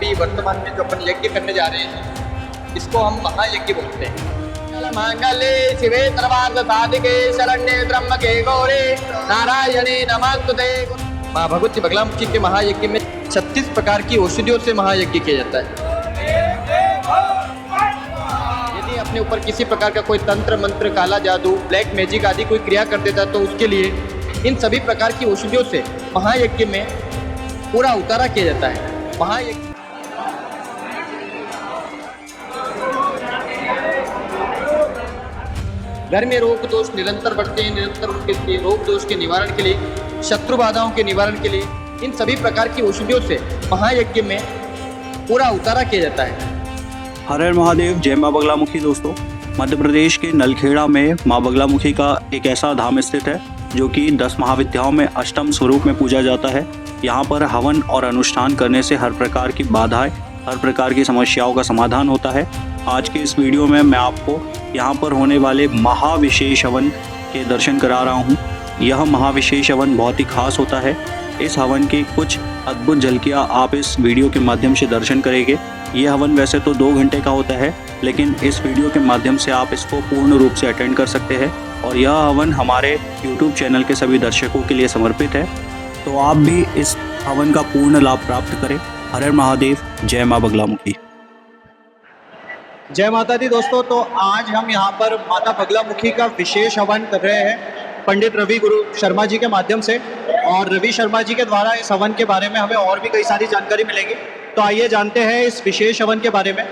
अभी वर्तमान में जो अपन यज्ञ करने जा रहे हैं इसको हम महायज्ञ बोलते हैं। मंगले शिवे सर्वार्थ साधिके शरण्ये त्र्यंबके गौरी नारायणी नमस्तुते। माँ भगवती बगलामुखी के महायज्ञ में 36 प्रकार की औषधियों से महायज्ञ किया जाता है। यदि अपने ऊपर किसी प्रकार का कोई तंत्र मंत्र, काला जादू, ब्लैक मैजिक आदि कोई क्रिया कर देता है तो उसके लिए इन सभी प्रकार की औषधियों से महायज्ञ में पूरा उतारा किया जाता है। महायज्ञ घर में रोग दोष निरंतर बढ़ते हैं, निरंतर उनके रोग दोष के निवारण के लिए, शत्रु बाधाओं के निवारण के लिए इन सभी प्रकार की औषधियों से महायज्ञ में पूरा उतारा किया जाता है। हर हर महादेव, जय माँ बगलामुखी। दोस्तों, मध्य प्रदेश के नलखेड़ा में माँ बगलामुखी का एक ऐसा धाम स्थित है जो कि 10 महाविद्याओं में अष्टम स्वरूप में पूजा जाता है। यहाँ पर हवन और अनुष्ठान करने से हर प्रकार की बाधाएं, हर प्रकार की समस्याओं का समाधान होता है। आज के इस वीडियो में मैं आपको यहाँ पर होने वाले महाविशेष हवन के दर्शन करा रहा हूँ। यह महाविशेष हवन बहुत ही खास होता है। इस हवन की कुछ अद्भुत झलकियाँ आप इस वीडियो के माध्यम से दर्शन करेंगे। ये हवन वैसे तो 2 घंटे का होता है, लेकिन इस वीडियो के माध्यम से आप इसको पूर्ण रूप से अटेंड कर सकते हैं और यह हवन हमारे YouTube चैनल के सभी दर्शकों के लिए समर्पित है। तो आप भी इस हवन का पूर्ण लाभ प्राप्त करें। हर हर महादेव, जय माँ बगलामुखी। जय माता दी। दोस्तों, तो आज हम यहाँ पर माता बगलामुखी का विशेष हवन कर रहे हैं पंडित रवि गुरु शर्मा जी के माध्यम से, और रवि शर्मा जी के द्वारा इस हवन के बारे में हमें और भी कई सारी जानकारी मिलेगी। तो आइए जानते हैं इस विशेष हवन के बारे में।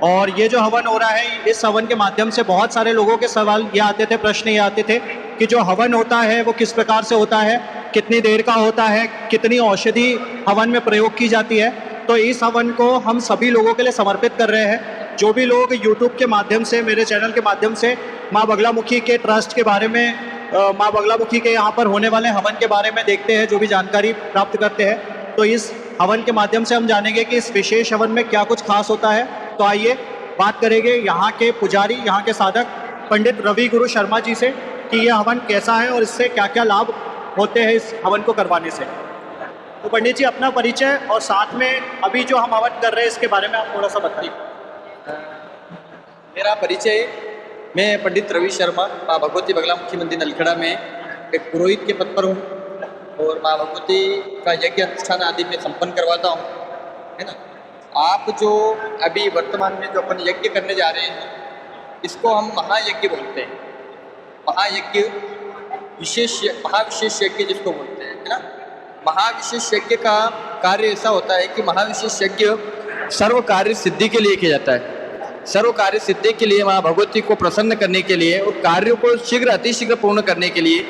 और ये जो हवन हो रहा है, इस हवन के माध्यम से बहुत सारे लोगों के सवाल ये आते थे, प्रश्न ये आते थे कि जो हवन होता है वो किस प्रकार से होता है, कितनी देर का होता है, कितनी औषधि हवन में प्रयोग की जाती है। तो इस हवन को हम सभी लोगों के लिए समर्पित कर रहे हैं। जो भी लोग YouTube के माध्यम से, मेरे चैनल के माध्यम से माँ बगलामुखी के ट्रस्ट के बारे में, माँ बगलामुखी के यहाँ पर होने वाले हवन के बारे में देखते हैं, जो भी जानकारी प्राप्त करते हैं, तो इस हवन के माध्यम से हम जानेंगे कि इस विशेष हवन में क्या कुछ खास होता है। तो आइए बात करेंगे यहाँ के पुजारी, यहाँ के साधक पंडित रवि गुरु शर्मा जी से कि यह हवन कैसा है और इससे क्या क्या लाभ होते हैं इस हवन को करवाने से। तो पंडित जी, अपना परिचय और साथ में अभी जो हम हवन कर रहे हैं इसके बारे में आप थोड़ा सा बताइए। मेरा परिचय, मैं पंडित रवि शर्मा माँ भगवती बगलामुखी मंदिर नलखेड़ा में एक पुरोहित के पद पर हूँ और माँ भगवती का यज्ञ अनुष्ठान आदि में संपन्न करवाता हूँ, है ना। आप जो अभी वर्तमान में जो अपन यज्ञ करने जा रहे हैं इसको हम महायज्ञ बोलते हैं। महायज्ञ महाविशेष यज्ञ जिसको बोलते हैं, है ना। महाविशेष यज्ञ का कार्य ऐसा होता है कि महाविशेष यज्ञ सर्व कार्य सिद्धि के लिए किया जाता है। सर्व कार्य सिद्धि के लिए, माँ भगवती को प्रसन्न करने के लिए और कार्यों को शीघ्र अतिशीघ्र पूर्ण करने के लिए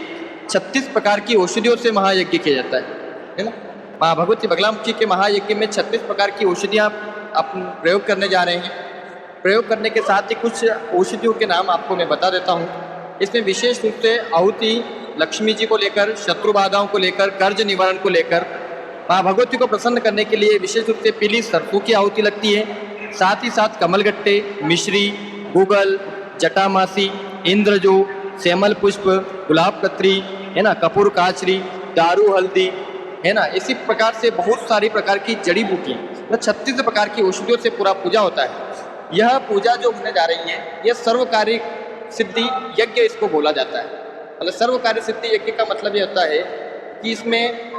36 प्रकार की औषधियों से महायज्ञ किया जाता है ना। माँ भगवती बगलामुखी के महायज्ञ में 36 प्रकार की औषधियाँ आप प्रयोग करने जा रहे हैं। प्रयोग करने के साथ ही कुछ औषधियों के नाम आपको मैं बता देता हूँ। इसमें विशेष रूप से आहुति लक्ष्मी जी को लेकर, शत्रु बाधाओं को लेकर, कर्ज निवारण को लेकर, माँ भगवती को प्रसन्न करने के लिए विशेष रूप से पीली सरसों की आहुति लगती है। साथ ही साथ कमलगट्टे, मिश्री, गूगल, जटामासी, इंद्रजो, श्यामल पुष्प, गुलाब कतरी, है ना, कपूर काचरी, दारू हल्दी, है ना। इसी प्रकार से बहुत सारी प्रकार की जड़ी बूटियाँ, मतलब 36 प्रकार की औषधियों से पूरा पूजा होता है। यह पूजा जो होने जा रही है यह सर्वकार्य सिद्धि यज्ञ इसको बोला जाता है। मतलब सर्वकार्य सिद्धि यज्ञ का मतलब ये होता है कि इसमें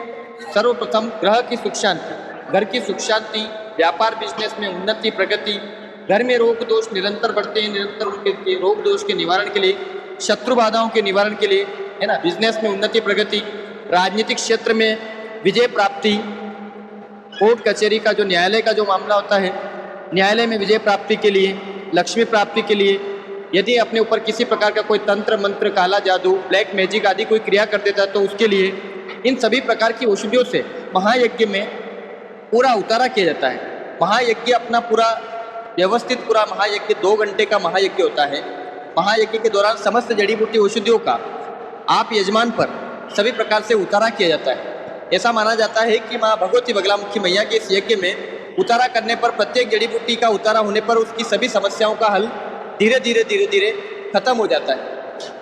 सर्वप्रथम ग्रह की सुख शांति, घर की सुख शांति, व्यापार बिजनेस में उन्नति प्रगति, घर में रोग दोष निरंतर बढ़ते हैं, निरंतर उनके रोग दोष के निवारण के लिए, शत्रु बाधाओं के निवारण के लिए, है ना, बिजनेस में उन्नति प्रगति, राजनीतिक क्षेत्र में विजय प्राप्ति, कोर्ट कचहरी का जो न्यायालय का जो मामला होता है, न्यायालय में विजय प्राप्ति के लिए, लक्ष्मी प्राप्ति के लिए, यदि अपने ऊपर किसी प्रकार का कोई तंत्र मंत्र, काला जादू, ब्लैक मैजिक आदि कोई क्रिया कर देता है तो उसके लिए इन सभी प्रकार की औषधियों से महायज्ञ में पूरा उतारा किया जाता है। महायज्ञ अपना पूरा व्यवस्थित पूरा महायज्ञ 2 घंटे का महायज्ञ होता है। महायज्ञ के दौरान समस्त जड़ी बूटी औषधियों का आप यजमान पर सभी प्रकार से उतारा किया जाता है। ऐसा माना जाता है कि माँ भगवती बगलामुखी मैया के इस यज्ञ में उतारा करने पर, प्रत्येक जड़ी बूटी का उतारा होने पर उसकी सभी समस्याओं का हल धीरे धीरे खत्म हो जाता है।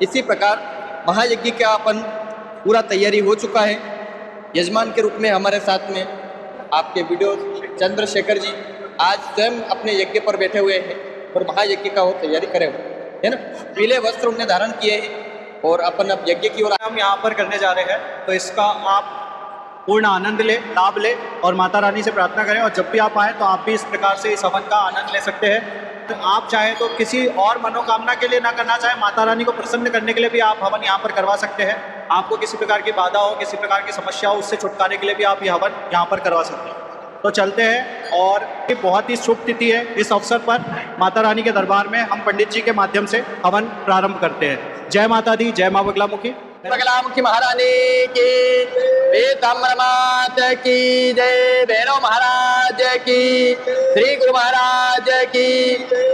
इसी प्रकार महायज्ञ का अपन पूरा तैयारी हो चुका है। यजमान के रूप में हमारे साथ में आपके वीडियो चंद्रशेखर जी आज स्वयं अपने यज्ञ पर बैठे हुए हैं और महायज्ञ का वो तैयारी करे हुए है ना। पीले वस्त्र उन्हें धारण किए हैं और अपन अब यज्ञ की ओर हम यहाँ पर करने जा रहे हैं, तो इसका आप पूर्ण आनंद ले, लाभ ले और माता रानी से प्रार्थना करें। और जब भी आप आए तो आप भी इस प्रकार से इस हवन का आनंद ले सकते हैं। तो आप चाहे तो किसी और मनोकामना के लिए ना करना चाहे, माता रानी को प्रसन्न करने के लिए भी आप हवन यहाँ पर करवा सकते हैं। आपको किसी प्रकार की बाधा हो, किसी प्रकार की समस्या हो, उससे छुटकारे के लिए भी आप ये हवन यहाँ पर करवा सकते हैं। तो चलते हैं, और ये बहुत ही शुभ तिथि है। इस अवसर पर माता रानी के दरबार में हम पंडित जी के माध्यम से हवन प्रारंभ करते हैं। जय माता दी, जय माँ बगलामुखी। बगलामुखी महारानी की, पीताम्बर मात की जय, भैरव महाराज की, श्री गुरु महाराज की।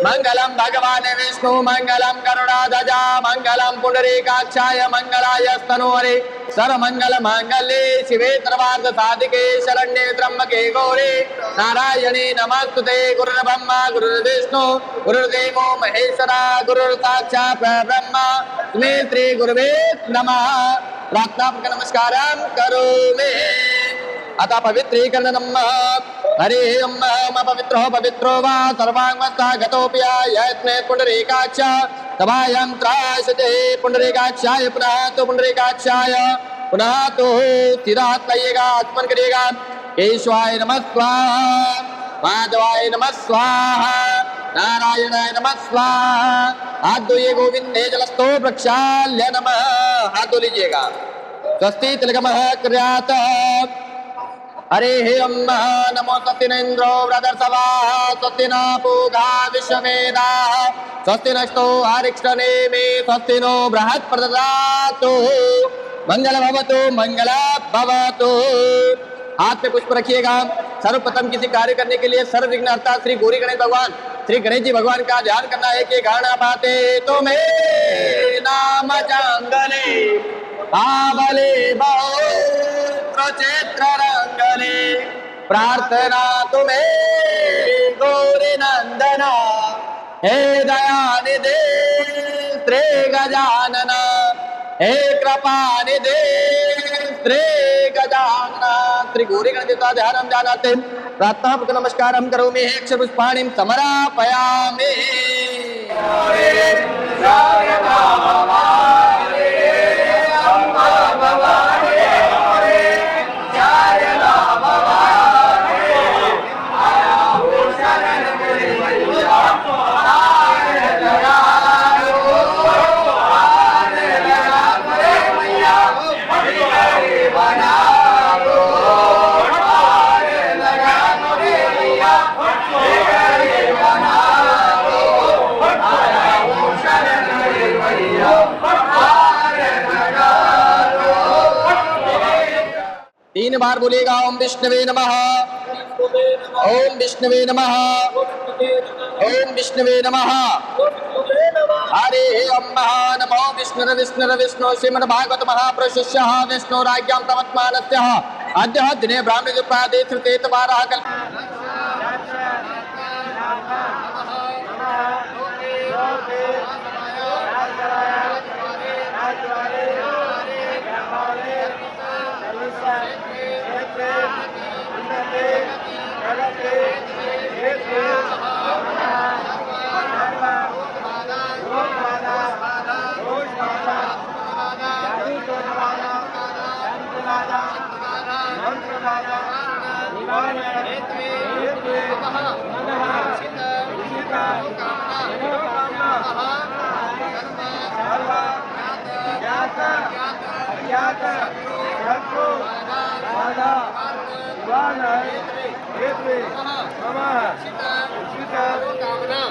मंगलम भगवान विष्णु, मंगलम करुणाध्वजा, मंगलम पुंडरीकाक्षाय, मंगलाय स्तनोहरे, सर्वमंगल मांगल्ये शिवे सर्वार्थ साधिके, शरण्ये त्र्यंबके गौरी नारायणी नमस्तुते। गुरुर्ब्रह्मा गुरुर्विष्णु गुरुर्देवो महेश्वरा, गुरुर्साक्षात् परब्रह्म तस्मै श्री गुरुवे नमः। प्रार्थना नमस्कारं करोमि। अतः पवित्रीकरणं हरे ओम पवित्रो पवित्रो वा सर्वांगमस्ता गतोऽपि यस्मै पुंडरीकाक्ष तवायं त्रासते। पुंडरीकाक्षाय पुनः तो पुंडरीकाक्षाय पुनः तो सीधा लगेगा, आत्मन करिएगा। केशवाय नमः स्वाहा, माधवाय नमः स्वाहा, नारायणाय नमः स्वाहा। हाथ धोइए, गोविंदे जलस्तो प्रक्षाल्य नमः। हाथ धो लीजिएगा। स्वस्ति तिलकमः कुर्यात्। हरे अम्मा नमो स्वस्ति न इंद्रो वृद्धर्षवाः, स्वस्ति न पूगा विश्ववेदाः, स्वस्ति नस्तो हरिक्षणेमि, स्वस्ति नो बृहत्प्रददातु। मंगल भवतु मंगल भवतु। हाथ पे पुष्प रखिएगा। सर्वप्रथम किसी कार्य करने के लिए सर्व विघ्नहर्ता श्री गौरी गणेश भगवान, श्री गणेश जी भगवान का ध्यान करना है कि गाना पाते तुम्हें नाम जंगले बाबले बहु चित्र रंगले, प्रार्थना तुम्हें गौरी नंदना, हे दयानिधे श्री गजानना, हे कृपानिधे श्री गजानना। श्री गौरी गणेश देवता ध्यानं जानाते प्रातः नमस्कारं करोमि, हे अक्षर पुष्पाणिं समर्पयामि। तीन बार बोलेगा। ओम विष्णवे नमः, ओम विष्णवे नमः, ओम विष्णवे नमः। हरे अम्मा नमो विष्णु विष्णु विष्णु श्रीमद्भागवत महापुरुषस्य विष्णुराज्ञां प्रवर्तमानस्य अद्य दिने ब्राह्मणे प्रादेशृते तवारः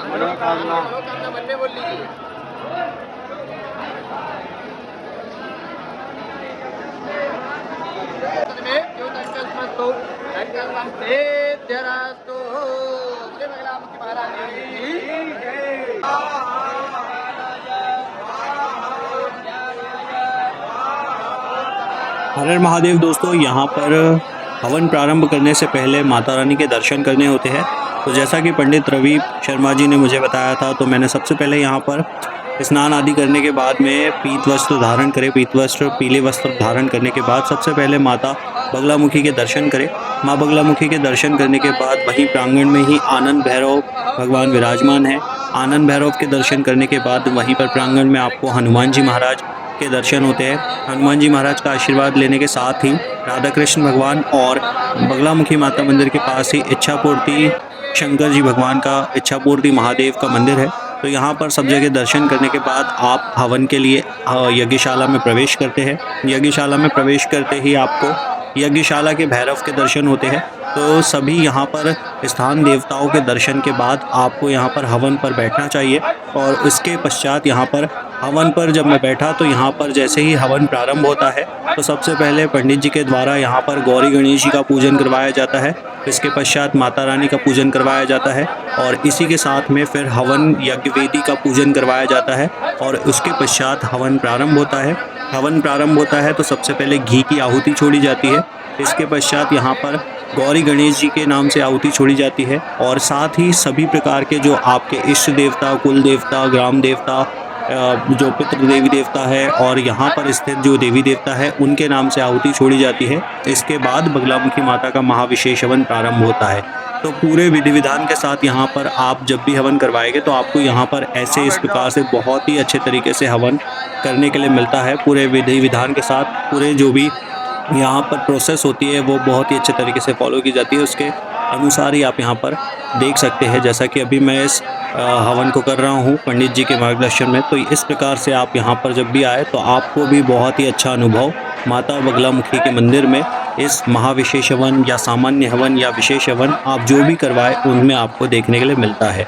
मनोकामना बनने बोल लीजिए। हर हर महादेव। दोस्तों, यहाँ पर हवन प्रारंभ करने से पहले माता रानी के दर्शन करने होते हैं। तो जैसा कि पंडित रवि शर्मा जी ने मुझे बताया था, तो मैंने सबसे पहले यहाँ पर स्नान आदि करने के बाद में पीत वस्त्र धारण करें। पीत वस्त्र पीले वस्त्र धारण करने के बाद सबसे पहले माता बगलामुखी के दर्शन करें। माँ बगलामुखी के दर्शन करने के बाद वहीं प्रांगण में ही आनंद भैरव भगवान विराजमान है। आनंद भैरव के दर्शन करने के बाद वहीं पर प्रांगण में आपको हनुमान जी महाराज के दर्शन होते हैं। हनुमान जी महाराज का आशीर्वाद लेने के साथ ही राधा कृष्ण भगवान और बगलामुखी माता मंदिर के पास ही इच्छा पूर्ति शंकर जी भगवान का, इच्छा पूर्ति महादेव का मंदिर है। तो यहाँ पर सब जगह दर्शन करने के बाद आप हवन के लिए यज्ञशाला में प्रवेश करते हैं। यज्ञशाला में प्रवेश करते ही आपको यज्ञशाला के भैरव के दर्शन होते हैं। तो सभी यहाँ पर स्थान देवताओं के दर्शन के बाद आपको यहाँ पर हवन पर बैठना चाहिए। और उसके पश्चात यहाँ पर हवन पर जब मैं बैठा तो यहाँ पर जैसे ही हवन प्रारंभ होता है तो सबसे पहले पंडित जी के द्वारा यहाँ पर गौरी गणेश जी का पूजन करवाया जाता है। इसके पश्चात माता रानी का पूजन करवाया जाता है और इसी के साथ में फिर हवन यज्ञ वेदी का पूजन करवाया जाता है और उसके पश्चात हवन प्रारंभ होता है। हवन प्रारंभ होता है तो सबसे पहले घी की आहुति छोड़ी जाती है। इसके पश्चात यहाँ पर गौरी गणेश जी के नाम से आहुति छोड़ी जाती है और साथ ही सभी प्रकार के जो आपके इष्ट देवता, कुल देवता, ग्राम देवता, जो पितृ देवी देवता है और यहाँ पर स्थित जो देवी देवता है उनके नाम से आहुति छोड़ी जाती है। इसके बाद बगलामुखी माता का महाविशेष हवन प्रारंभ होता है। तो पूरे विधि विधान के साथ यहाँ पर आप जब भी हवन करवाएंगे तो आपको यहाँ पर ऐसे इस प्रकार से बहुत ही अच्छे तरीके से हवन करने के लिए मिलता है। पूरे विधि विधान के साथ पूरे जो भी यहाँ पर प्रोसेस होती है वो बहुत ही अच्छे तरीके से फॉलो की जाती है। उसके अनुसार ही आप यहाँ पर देख सकते हैं, जैसा कि अभी मैं इस हवन को कर रहा हूँ पंडित जी के मार्गदर्शन में। तो इस प्रकार से आप यहाँ पर जब भी आए तो आपको भी बहुत ही अच्छा अनुभव माता बगलामुखी के मंदिर में इस महाविशेष हवन या सामान्य हवन या विशेष हवन आप जो भी करवाए उनमें आपको देखने के लिए मिलता है।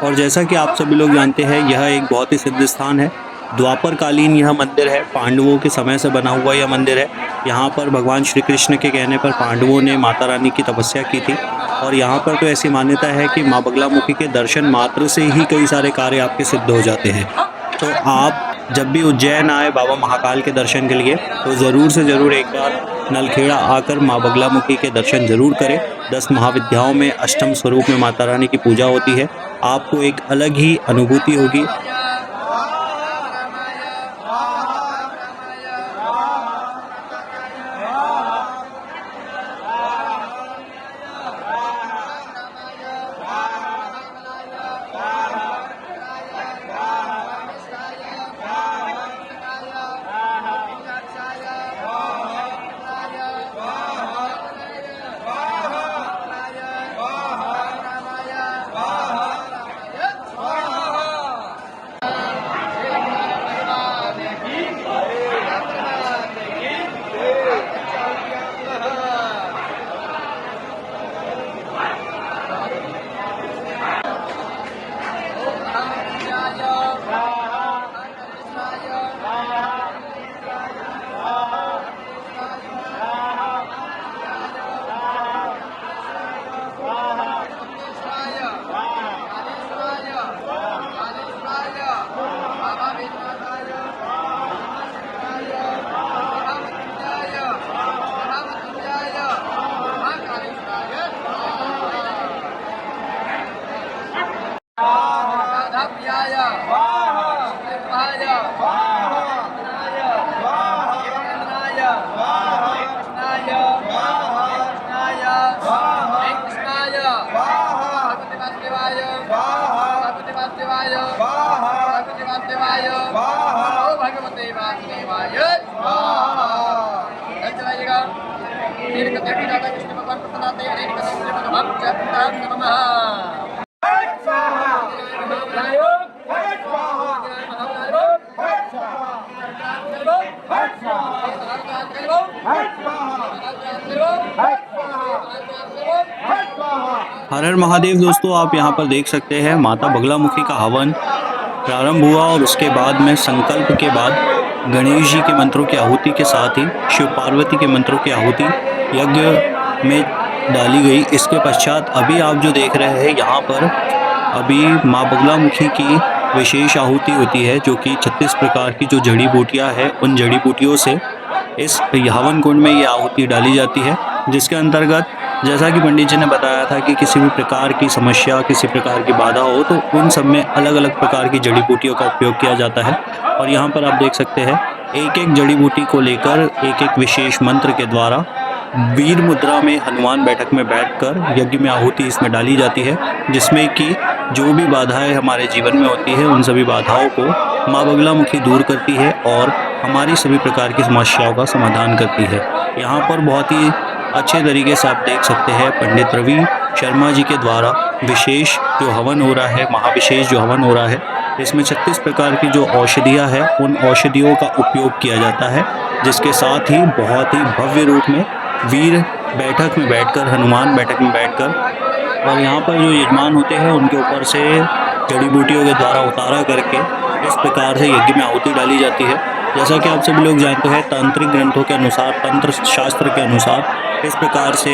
और जैसा कि आप सभी लोग जानते हैं यह एक बहुत ही सिद्ध स्थान है। द्वापर कालीन यह मंदिर है, पांडवों के समय से बना हुआ यह मंदिर है। यहाँ पर भगवान श्री कृष्ण के कहने पर पांडवों ने माता रानी की तपस्या की थी और यहाँ पर तो ऐसी मान्यता है कि माँ बगलामुखी के दर्शन मात्र से ही कई सारे कार्य आपके सिद्ध हो जाते हैं। तो आप जब भी उज्जैन आए बाबा महाकाल के दर्शन के लिए तो ज़रूर से ज़रूर एक बार नलखेड़ा आकर माँ बगलामुखी के दर्शन ज़रूर करें। 10 महाविद्याओं में अष्टम स्वरूप में माता रानी की पूजा होती है। आपको एक अलग ही अनुभूति होगी। हर हर महादेव। दोस्तों आप यहाँ पर देख सकते हैं माता बगलामुखी का हवन प्रारंभ हुआ और उसके बाद में संकल्प के बाद गणेश जी के मंत्रों की आहुति के साथ ही शिव पार्वती के मंत्रों की आहुति यज्ञ में डाली गई। इसके पश्चात अभी आप जो देख रहे हैं यहाँ पर अभी माँ बगलामुखी की विशेष आहुति होती है, जो कि 36 प्रकार की जो जड़ी बूटियाँ हैं उन जड़ी बूटियों से इस हवन कुंड में ये आहुति डाली जाती है, जिसके अंतर्गत जैसा कि पंडित जी ने बताया था कि किसी भी प्रकार की समस्या, किसी प्रकार की बाधा हो तो उन सब में अलग अलग प्रकार की जड़ी बूटियों का उपयोग किया जाता है। और यहाँ पर आप देख सकते हैं एक एक जड़ी बूटी को लेकर एक एक विशेष मंत्र के द्वारा वीर मुद्रा में हनुमान बैठक में बैठकर यज्ञ में आहुति इसमें डाली जाती है, जिसमें कि जो भी बाधाएं हमारे जीवन में होती है उन सभी बाधाओं को माँ बगलामुखी दूर करती है और हमारी सभी प्रकार की समस्याओं का समाधान करती है। यहाँ पर बहुत ही अच्छे तरीके से आप देख सकते हैं पंडित रवि शर्मा जी के द्वारा विशेष जो हवन हो रहा है, महाविशेष जो हवन हो रहा है, इसमें 36 प्रकार की जो औषधियाँ हैं उन औषधियों का उपयोग किया जाता है, जिसके साथ ही बहुत ही भव्य रूप में वीर बैठक में बैठकर, हनुमान बैठक में बैठकर और यहाँ पर जो यजमान होते हैं उनके ऊपर से जड़ी बूटियों के द्वारा उतारा करके इस प्रकार से यज्ञ में आहुति डाली जाती है। जैसा कि आप सभी लोग जानते हैं तांत्रिक ग्रंथों के अनुसार, तंत्र शास्त्र के अनुसार इस प्रकार से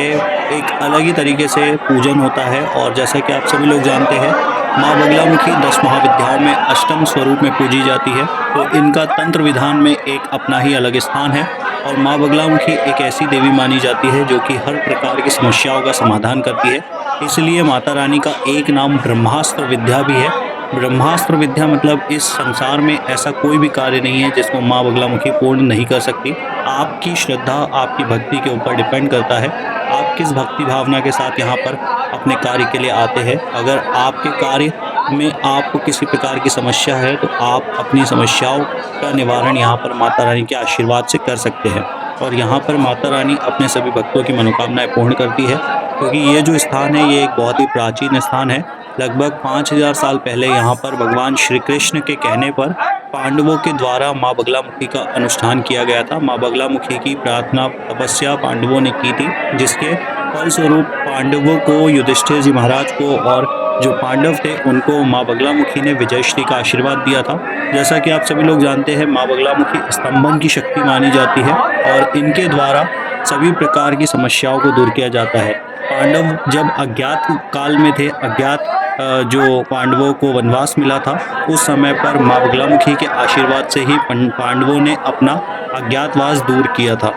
एक अलग ही तरीके से पूजन होता है। और जैसा कि आप सभी लोग जानते हैं माँ बगलामुखी 10 महाविद्याओं में अष्टम स्वरूप में पूजी जाती है, तो इनका तंत्र विधान में एक अपना ही अलग स्थान है। और माँ बगलामुखी एक ऐसी देवी मानी जाती है जो कि हर प्रकार की समस्याओं का समाधान करती है। इसलिए माता रानी का एक नाम ब्रह्मास्त्र विद्या भी है। ब्रह्मास्त्र विद्या मतलब इस संसार में ऐसा कोई भी कार्य नहीं है जिसको माँ बगलामुखी पूर्ण नहीं कर सकती। आपकी श्रद्धा, आपकी भक्ति के ऊपर डिपेंड करता है आप किस भक्ति भावना के साथ यहाँ पर अपने कार्य के लिए आते हैं। अगर आपके कार्य में आपको किसी प्रकार की समस्या है तो आप अपनी समस्याओं का निवारण यहाँ पर माता रानी के आशीर्वाद से कर सकते हैं। और यहाँ पर माता रानी अपने सभी भक्तों की मनोकामनाएं पूर्ण करती है, क्योंकि ये जो स्थान है ये एक बहुत ही प्राचीन स्थान है। लगभग 5000 साल पहले यहाँ पर भगवान श्री कृष्ण के कहने पर पांडवों के द्वारा माँ बगलामुखी का अनुष्ठान किया गया था। माँ बगलामुखी की प्रार्थना तपस्या पांडवों ने की थी, जिसके फलस्वरूप पांडवों को, युधिष्ठिर जी महाराज को और जो पांडव थे उनको माँ बगलामुखी ने विजयश्री का आशीर्वाद दिया था। जैसा कि आप सभी लोग जानते हैं माँ बगलामुखी स्तंभन की शक्ति मानी जाती है और इनके द्वारा सभी प्रकार की समस्याओं को दूर किया जाता है। पांडव जब अज्ञात काल में थे, अज्ञात जो पांडवों को वनवास मिला था, उस समय पर माँ बगलामुखी के आशीर्वाद से ही पांडवों ने अपना अज्ञातवास दूर किया था।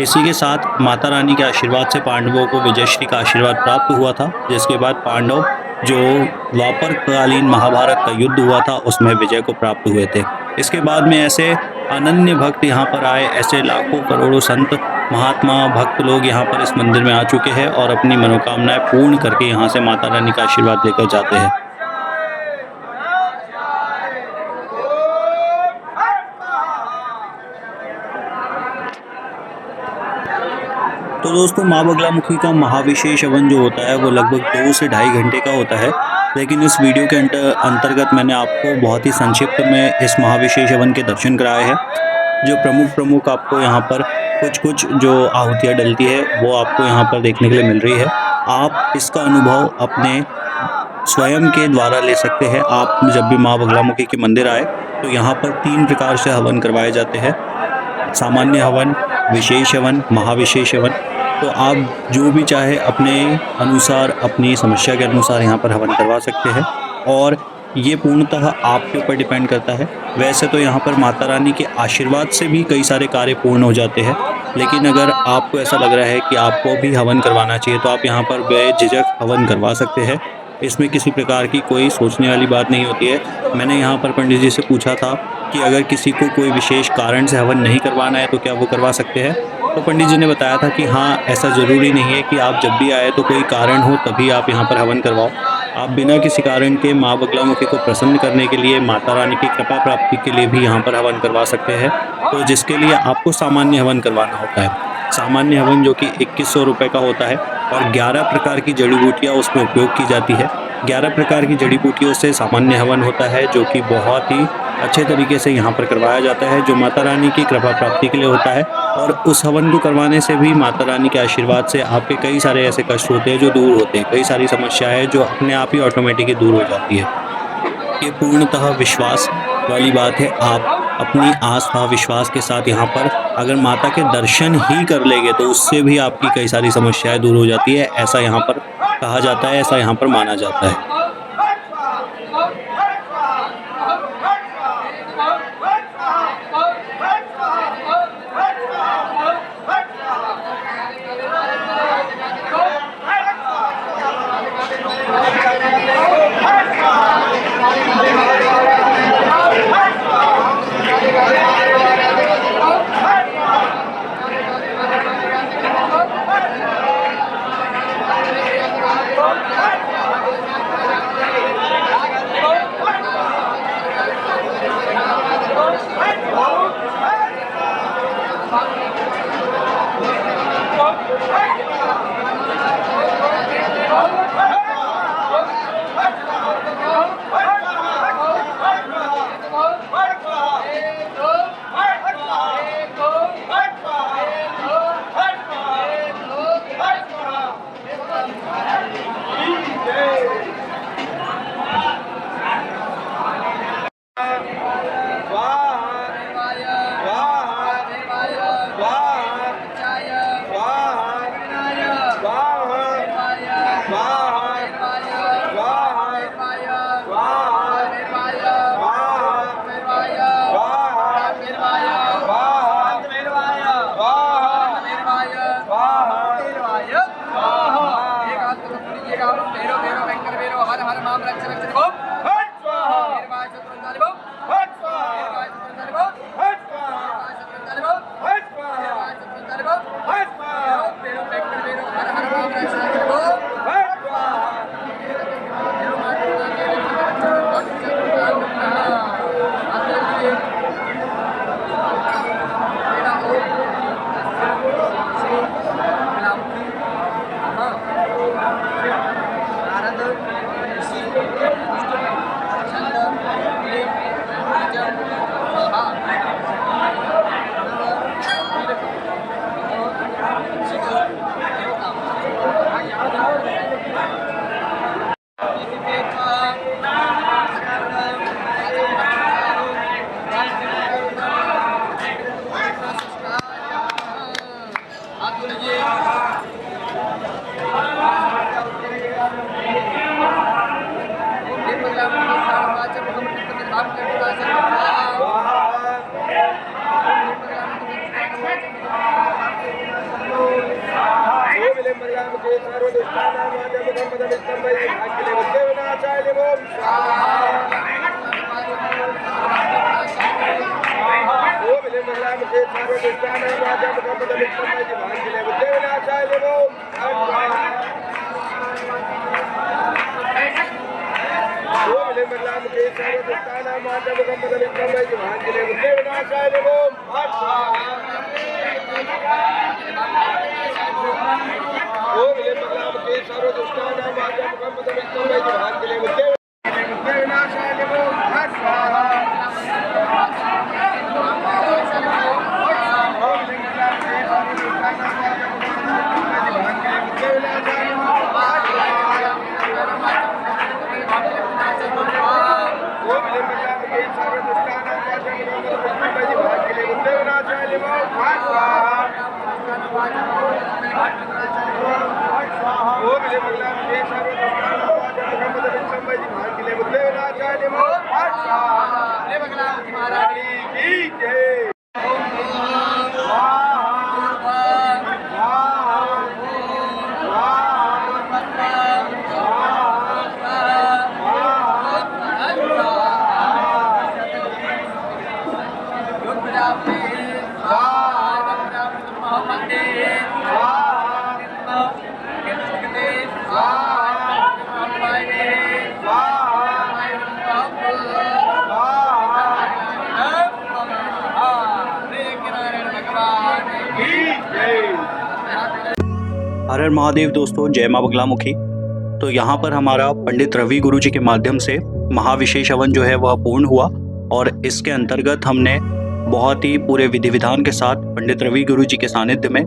इसी के साथ माता रानी के आशीर्वाद से पांडवों को विजयश्री का आशीर्वाद प्राप्त हुआ था, जिसके बाद पांडव जो द्वापर कालीन महाभारत का युद्ध हुआ था उसमें विजय को प्राप्त हुए थे। इसके बाद में ऐसे अनन्य भक्त यहाँ पर आए, ऐसे लाखों करोड़ों संत महात्मा भक्त लोग यहाँ पर इस मंदिर में आ चुके हैं और अपनी मनोकामनाएं पूर्ण करके यहाँ से माता रानी का आशीर्वाद लेकर जाते हैं। तो दोस्तों माँ बगलामुखी का महाविशेष हवन जो होता है वो लगभग 2 से ढाई घंटे का होता है, लेकिन इस वीडियो के अंतर्गत मैंने आपको बहुत ही संक्षिप्त में इस महाविशेष हवन के दर्शन कराए हैं। जो प्रमुख आपको यहाँ पर कुछ जो आहुतियाँ डलती है वो आपको यहाँ पर देखने के लिए मिल रही है। आप इसका अनुभव अपने स्वयं के द्वारा ले सकते हैं। आप जब भी माँ बगलामुखी के मंदिर आए तो यहाँ पर 3 प्रकार से हवन करवाए जाते हैं, सामान्य हवन, विशेष हवन, महाविशेष हवन। तो आप जो भी चाहे अपने अनुसार, अपनी समस्या के अनुसार यहाँ पर हवन करवा सकते हैं और ये पूर्णतः आपके ऊपर डिपेंड करता है। वैसे तो यहाँ पर माता रानी के आशीर्वाद से भी कई सारे कार्य पूर्ण हो जाते हैं, लेकिन अगर आपको ऐसा लग रहा है कि आपको भी हवन करवाना चाहिए तो आप यहाँ पर बेझिझक हवन करवा सकते हैं। इसमें किसी प्रकार की कोई सोचने वाली बात नहीं होती है। मैंने यहाँ पर पंडित जी से पूछा था कि अगर किसी को कोई विशेष कारण से हवन नहीं करवाना है तो क्या वो करवा सकते हैं, तो पंडित जी ने बताया था कि हाँ, ऐसा ज़रूरी नहीं है कि आप जब भी आए तो कोई कारण हो तभी आप यहाँ पर हवन करवाओ। आप बिना किसी कारण के माँ बगलामुखी को प्रसन्न करने के लिए, माता रानी की कृपा प्राप्ति के लिए भी यहाँ पर हवन करवा सकते हैं। तो जिसके लिए आपको सामान्य हवन करवाना होता है। सामान्य हवन जो कि 2100 रुपये का होता है और 11 प्रकार की जड़ी बूटियाँ उसमें उपयोग की जाती है। 11 प्रकार की जड़ी बूटियों से सामान्य हवन होता है जो कि बहुत ही अच्छे तरीके से यहाँ पर करवाया जाता है, जो माता रानी की कृपा प्राप्ति के लिए होता है। और उस हवन को करवाने से भी माता रानी के आशीर्वाद से आपके कई सारे ऐसे कष्ट होते हैं जो दूर होते हैं, कई सारी समस्याएं जो अपने आप ही ऑटोमेटिकली दूर हो जाती है। ये पूर्णतः विश्वास वाली बात है। आप अपनी आस्था विश्वास के साथ यहाँ पर अगर माता के दर्शन ही कर लेंगे तो उससे भी आपकी कई सारी समस्याएं दूर हो जाती है, ऐसा यहाँ पर कहा जाता है, ऐसा यहाँ पर माना जाता है। हाथ जोड़िए। हर हर महादेव दोस्तों, जय माँ बगलामुखी। तो यहाँ पर हमारा पंडित रवि गुरु जी के माध्यम से महाविशेष हवन जो है वह पूर्ण हुआ और इसके अंतर्गत हमने बहुत ही पूरे विधि विधान के साथ पंडित रवि गुरु जी के सानिध्य में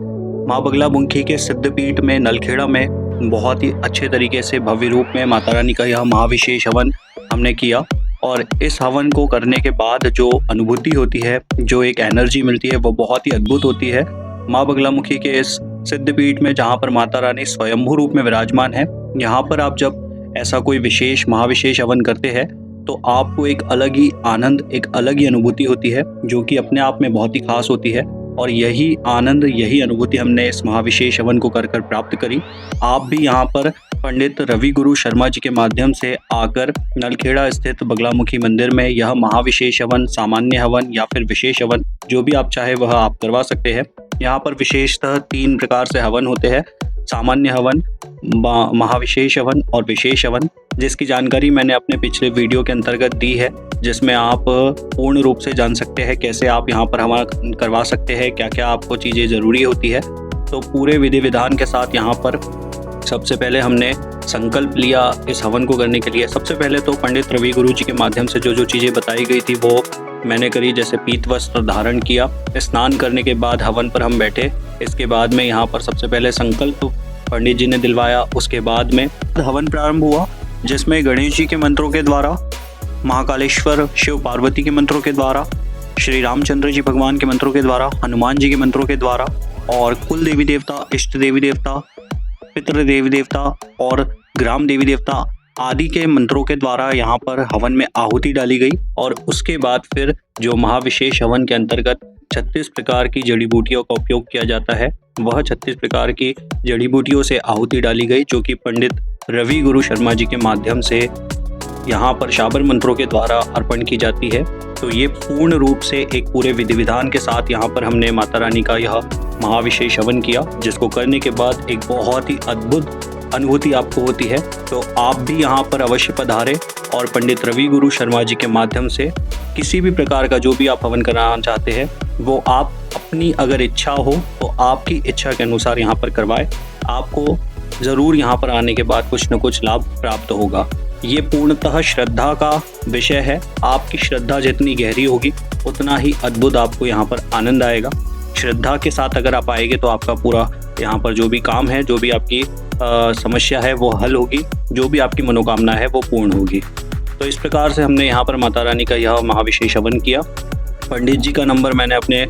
माँ बगलामुखी के सिद्धपीठ में नलखेड़ा में बहुत ही अच्छे तरीके से भव्य रूप में माता रानी का यह महाविशेष हवन हमने किया। और इस हवन को करने के बाद जो अनुभूति होती है, जो एक एनर्जी मिलती है, वो बहुत ही अद्भुत होती है। माँ बगलामुखी के इस सिद्धपीठ में जहाँ पर माता रानी स्वयंभू रूप में विराजमान है, यहाँ पर आप जब ऐसा कोई विशेष महाविशेष हवन करते हैं तो आपको एक अलग ही आनंद, एक अलग ही अनुभूति होती है, जो कि अपने आप में बहुत ही खास होती है। और यही आनंद, यही अनुभूति हमने इस महाविशेष हवन को कर प्राप्त करी। आप भी यहाँ पर पंडित रवि गुरु शर्मा जी के माध्यम से आकर नलखेड़ा स्थित बगलामुखी मंदिर में यह महाविशेष हवन, सामान्य हवन या फिर विशेष हवन, जो भी आप चाहे वह आप करवा सकते हैं। यहाँ पर विशेषतः 3 प्रकार से हवन होते हैं: सामान्य हवन, महाविशेष हवन और विशेष हवन, जिसकी जानकारी मैंने अपने पिछले वीडियो के अंतर्गत दी है, जिसमें आप पूर्ण रूप से जान सकते हैं कैसे आप यहाँ पर हवन करवा सकते हैं, क्या क्या आपको चीज़ें ज़रूरी होती है। तो पूरे विधि विधान के साथ यहाँ पर सबसे पहले हमने संकल्प लिया इस हवन को करने के लिए। सबसे पहले तो पंडित रवि गुरु जी के माध्यम से जो जो चीज़ें बताई गई थी वो मैंने करी, जैसे पीत वस्त्र धारण किया, स्नान करने के बाद हवन पर हम बैठे। इसके बाद में यहाँ पर सबसे पहले संकल्प पंडित जी ने दिलवाया। उसके बाद में हवन प्रारंभ हुआ, जिसमें गणेश जी के मंत्रों के द्वारा, महाकालेश्वर शिव पार्वती के मंत्रों के द्वारा, श्री रामचंद्र जी भगवान के मंत्रों के द्वारा, हनुमान जी के मंत्रों के द्वारा और कुल देवी देवता, इष्ट देवी देवता, पितृ देवी देवता और ग्राम देवी देवता आदि के मंत्रों के द्वारा यहाँ पर हवन में आहुति डाली गई। और उसके बाद फिर जो महाविशेष हवन के अंतर्गत 36 प्रकार की जड़ी बूटियों का उपयोग किया जाता है, वह 36 प्रकार की जड़ी बूटियों से आहुति डाली गई, जो कि पंडित रवि गुरु शर्मा जी के माध्यम से यहाँ पर शाबर मंत्रों के द्वारा अर्पण की जाती है। तो ये पूर्ण रूप से एक पूरे विधि विधान के साथ यहाँ पर हमने माता रानी का यह महाविशेष हवन किया, जिसको करने के बाद एक बहुत ही अद्भुत अनुभूति आपको होती है। तो आप भी यहाँ पर अवश्य पधारें और पंडित रवि गुरु शर्मा जी के माध्यम से किसी भी प्रकार का जो भी आप हवन कराना चाहते हैं वो आप अपनी अगर इच्छा हो तो आपकी इच्छा के अनुसार यहाँ पर करवाएं। आपको ज़रूर यहाँ पर आने के बाद कुछ न कुछ लाभ प्राप्त होगा। ये पूर्णतः श्रद्धा का विषय है। आपकी श्रद्धा जितनी गहरी होगी उतना ही अद्भुत आपको यहाँ पर आनंद आएगा। श्रद्धा के साथ अगर आप आएंगे तो आपका पूरा यहाँ पर जो भी काम है, जो भी आपकी समस्या है वो हल होगी, जो भी आपकी मनोकामना है वो पूर्ण होगी। तो इस प्रकार से हमने यहाँ पर माता रानी का यह महाविशेष हवन किया। पंडित जी का नंबर मैंने अपने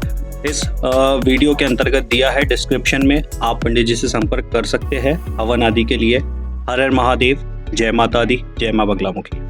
इस वीडियो के अंतर्गत दिया है डिस्क्रिप्शन में, आप पंडित जी से संपर्क कर सकते हैं हवन आदि के लिए। हर हर महादेव, जय माता दी, जय माँ बगलामुखी।